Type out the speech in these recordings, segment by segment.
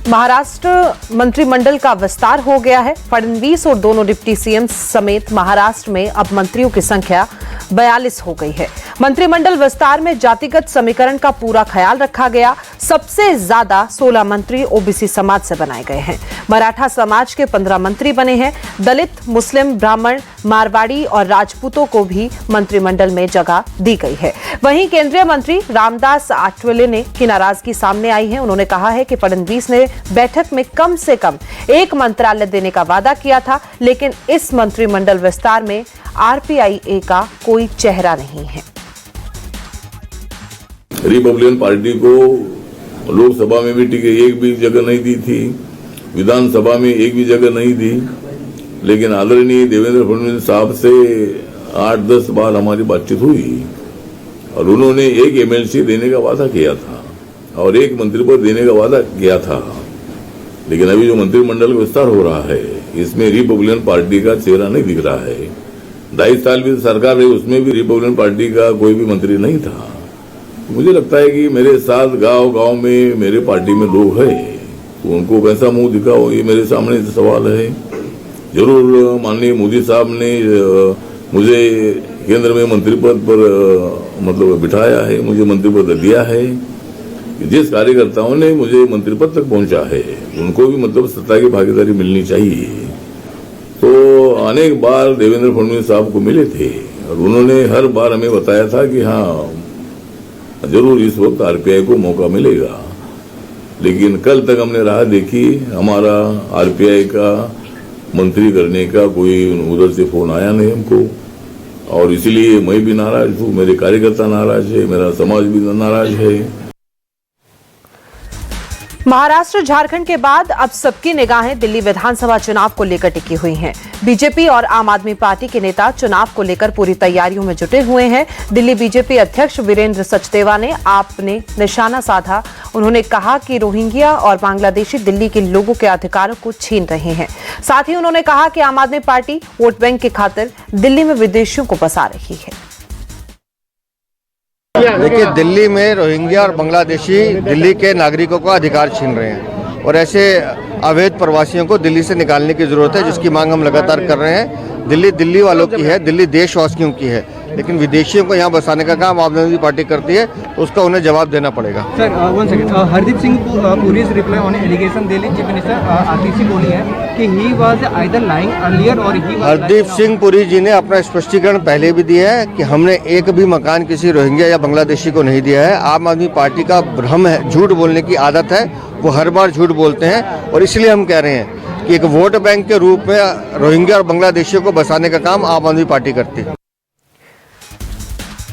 महाराष्ट्र मंत्रिमंडल का विस्तार हो गया है। फडणवीस और दोनों डिप्टी सीएम समेत महाराष्ट्र में अब मंत्रियों की संख्या 42 हो गई है। मंत्रिमंडल विस्तार में जातिगत समीकरण का पूरा ख्याल रखा गया। सबसे ज्यादा 16 मंत्री ओबीसी समाज से बनाए गए हैं। मराठा समाज के 15 मंत्री बने हैं। दलित, मुस्लिम, ब्राह्मण, मारवाड़ी और राजपूतों को भी मंत्रिमंडल में जगह दी गई है। वहीं केंद्रीय मंत्री रामदास आठवले की नाराजगी सामने आई है। उन्होंने कहा है कि फडणवीस ने बैठक में कम से कम एक मंत्रालय देने का वादा किया था, लेकिन इस मंत्रिमंडल विस्तार में आरपीआईए का कोई चेहरा नहीं है। रिपब्लिकन पार्टी को लोकसभा में भी टिकट एक भी जगह नहीं दी थी, विधानसभा में एक भी जगह नहीं दी, लेकिन आदरणीय देवेंद्र फडणवीस साहब से 8-10 बार हमारी बातचीत हुई और उन्होंने एक एमएलसी देने का वादा किया था और एक मंत्री पद देने का वादा किया था। लेकिन अभी जो मंत्रिमंडल का विस्तार हो रहा है, इसमें रिपब्लिकन पार्टी का चेहरा नहीं दिख रहा है। 22 साल भी सरकार रही, उसमें भी रिपब्लिकन पार्टी का कोई भी मंत्री नहीं था। मुझे लगता है कि मेरे साथ गांव-गांव में मेरे पार्टी में लोग हैं, तो उनको कैसा मुंह दिखाओ, ये मेरे सामने सवाल है। जरूर माननीय मोदी साहब ने मुझे केंद्र में मंत्री पद पर बिठाया है, मुझे मंत्री पद दिया है। जिस कार्यकर्ताओं ने मुझे मंत्री पद तक पहुंचा है, उनको भी सत्ता की भागीदारी मिलनी चाहिए। तो अनेक बार देवेंद्र फडणवीस साहब को मिले थे और उन्होंने हर बार हमें बताया था कि हाँ, जरूर इस वक्त आरपीआई को मौका मिलेगा। लेकिन कल तक हमने राह देखी, हमारा आरपीआई का मंत्री करने का कोई उधर से फोन आया नहीं हमको, और इसलिए मैं भी नाराज हूँ, मेरे कार्यकर्ता नाराज है, मेरा समाज भी नाराज है। महाराष्ट्र, झारखंड के बाद अब सबकी निगाहें दिल्ली विधानसभा चुनाव को लेकर टिकी हुई हैं। बीजेपी और आम आदमी पार्टी के नेता चुनाव को लेकर पूरी तैयारियों में जुटे हुए हैं। दिल्ली बीजेपी अध्यक्ष वीरेंद्र सचदेवा ने आपने निशाना साधा। उन्होंने कहा कि रोहिंग्या और बांग्लादेशी दिल्ली के लोगों के अधिकारों को छीन रहे हैं। साथ ही उन्होंने कहा कि आम आदमी पार्टी वोट बैंक की खातिर दिल्ली में विदेशियों को बसा रही है। देखिए, दिल्ली में रोहिंग्या और बांग्लादेशी दिल्ली के नागरिकों का अधिकार छीन रहे हैं और ऐसे अवैध प्रवासियों को दिल्ली से निकालने की जरूरत है, जिसकी मांग हम लगातार कर रहे हैं। दिल्ली दिल्ली वालों की है, दिल्ली देशवासियों की है, लेकिन विदेशियों को यहाँ बसाने का काम आम आदमी पार्टी करती है, तो उसका उन्हें जवाब देना पड़ेगा। Sir, one second, Hardeep Singh पुरी's reply on allegation Delhi chief minister Atishi बोली है कि he was either lying earlier or he was। Hardeep Singh Puri जी ने अपना स्पष्टीकरण पहले भी दिया है कि हमने एक भी मकान किसी रोहिंग्या या बांग्लादेशी को नहीं दिया है। आम आदमी पार्टी का भ्रम है, झूठ बोलने की आदत है, वो हर बार झूठ बोलते हैं और इसलिए हम कह रहे हैं कि एक वोट बैंक के रूप में रोहिंग्या और बांग्लादेशियों को बसाने का काम आम आदमी पार्टी करती है।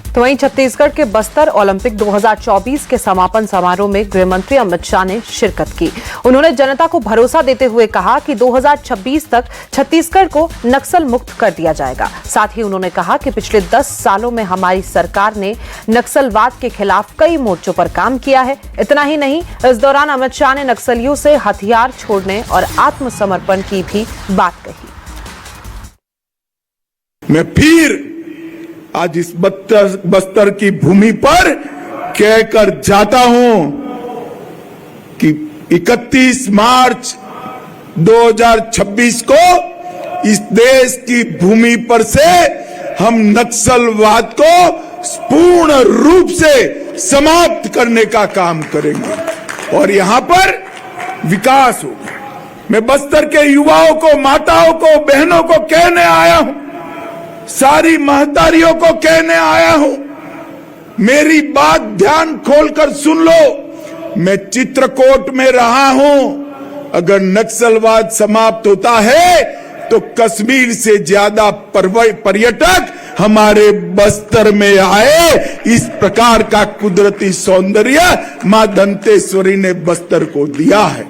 तो वहीं छत्तीसगढ़ के बस्तर ओलंपिक 2024 के समापन समारोह में गृह मंत्री अमित शाह ने शिरकत की। उन्होंने जनता को भरोसा देते हुए कहा कि 2026 तक छत्तीसगढ़ को नक्सल मुक्त कर दिया जाएगा। साथ ही उन्होंने कहा कि पिछले 10 सालों में हमारी सरकार ने नक्सलवाद के खिलाफ कई मोर्चों पर काम किया है। इतना ही नहीं, इस दौरान अमित शाह ने नक्सलियों से हथियार छोड़ने और आत्मसमर्पण की भी बात कही। मैं फिर आज इस बस्तर की भूमि पर कहकर जाता हूं कि 31 मार्च 2026 को इस देश की भूमि पर से हम नक्सलवाद को पूर्ण रूप से समाप्त करने का काम करेंगे और यहां पर विकास होगा। मैं बस्तर के युवाओं को, माताओं को, बहनों को कहने आया हूं, सारी महतारियों को कहने आया हूं, मेरी बात ध्यान खोलकर सुन लो। मैं चित्रकूट में रहा हूं। अगर नक्सलवाद समाप्त होता है तो कश्मीर से ज्यादा पर्यटक हमारे बस्तर में आए। इस प्रकार का कुदरती सौंदर्य मां दंतेश्वरी ने बस्तर को दिया है।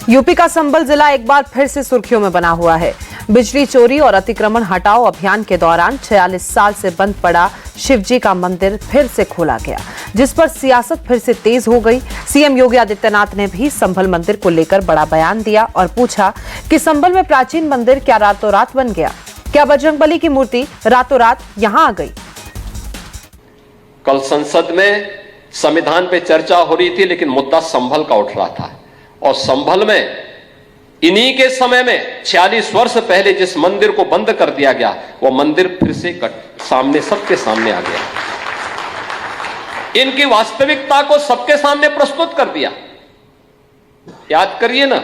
यूपी का संभल जिला एक बार फिर से सुर्खियों में बना हुआ है। बिजली चोरी और अतिक्रमण हटाओ अभियान के दौरान 46 साल से बंद पड़ा शिवजी का मंदिर फिर से खोला गया, जिस पर सियासत फिर से तेज हो गई। सीएम योगी आदित्यनाथ ने भी संभल मंदिर को लेकर बड़ा बयान दिया और पूछा कि संभल में प्राचीन मंदिर क्या रातों रात बन गया? क्या बजरंगबली की मूर्ति रातों रात यहां आ गई? कल संसद में संविधान पे चर्चा हो रही थी, लेकिन मुद्दा संभल का उठ रहा था। और संभल में इन्हीं के समय में 46 वर्ष पहले जिस मंदिर को बंद कर दिया गया, वो मंदिर फिर से सामने, सबके सामने आ गया। इनकी वास्तविकता को सबके सामने प्रस्तुत कर दिया। याद करिए ना,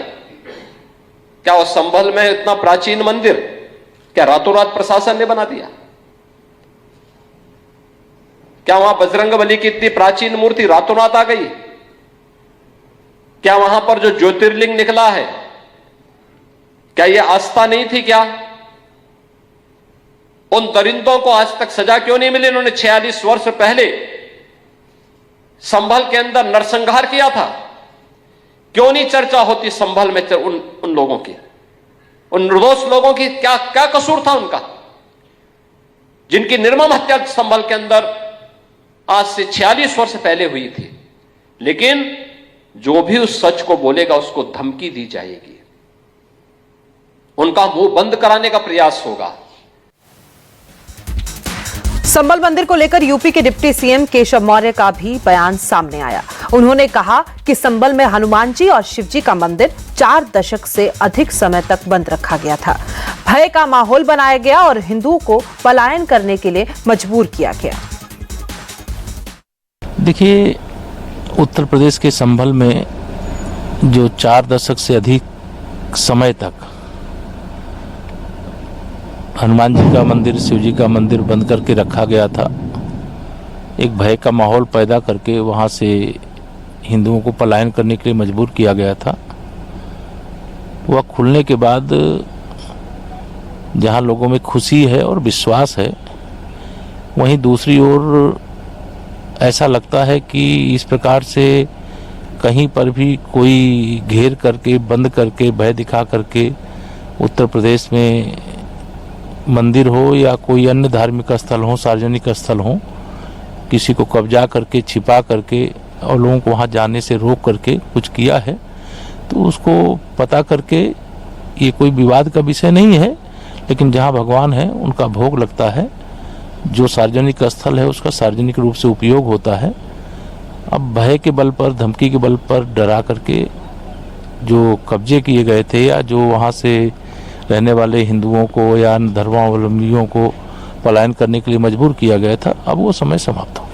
क्या वो संभल में इतना प्राचीन मंदिर क्या रातों रात प्रशासन ने बना दिया? क्या वहां बजरंगबली की इतनी प्राचीन मूर्ति रातों रात आ गई? क्या वहां पर जो ज्योतिर्लिंग निकला है, क्या यह आस्था नहीं थी? क्या उन दरिंदों को आज तक सजा क्यों नहीं मिली? उन्होंने 46 वर्ष पहले संभल के अंदर नरसंहार किया था। क्यों नहीं चर्चा होती संभल में उन लोगों की, उन निर्दोष लोगों की? क्या क्या कसूर था उनका, जिनकी निर्मम हत्या संभल के अंदर आज से 46 वर्ष पहले हुई थी? लेकिन जो भी उस सच को बोलेगा उसको धमकी दी जाएगी, उनका मुंह बंद कराने का प्रयास होगा। संभल मंदिर को लेकर यूपी के डिप्टी सीएम केशव मौर्य का भी बयान सामने आया। उन्होंने कहा कि संभल में हनुमान जी और शिव जी का मंदिर 4 दशक से अधिक समय तक बंद रखा गया था। भय का माहौल बनाया गया और हिंदुओं को पलायन करने के लिए मजबूर किया गया। देखिए, उत्तर प्रदेश के संभल में जो 4 दशक से अधिक समय तक हनुमान जी का मंदिर, शिव जी का मंदिर बंद करके रखा गया था, एक भय का माहौल पैदा करके वहाँ से हिंदुओं को पलायन करने के लिए मजबूर किया गया था। वह खुलने के बाद जहाँ लोगों में खुशी है और विश्वास है, वहीं दूसरी ओर ऐसा लगता है कि इस प्रकार से कहीं पर भी कोई घेर करके, बंद करके, भय दिखा करके उत्तर प्रदेश में मंदिर हो या कोई अन्य धार्मिक स्थल हो, सार्वजनिक स्थल हो, किसी को कब्जा करके, छिपा करके और लोगों को वहाँ जाने से रोक करके कुछ किया है, तो उसको पता करके, ये कोई विवाद का विषय नहीं है, लेकिन जहाँ भगवान है उनका भोग लगता है, जो सार्वजनिक स्थल है उसका सार्वजनिक रूप से उपयोग होता है। अब भय के बल पर, धमकी के बल पर डरा करके जो कब्जे किए गए थे या जो वहाँ से रहने वाले हिंदुओं को या धर्मावलंबियों को पलायन करने के लिए मजबूर किया गया था, अब वो समय समाप्त हो।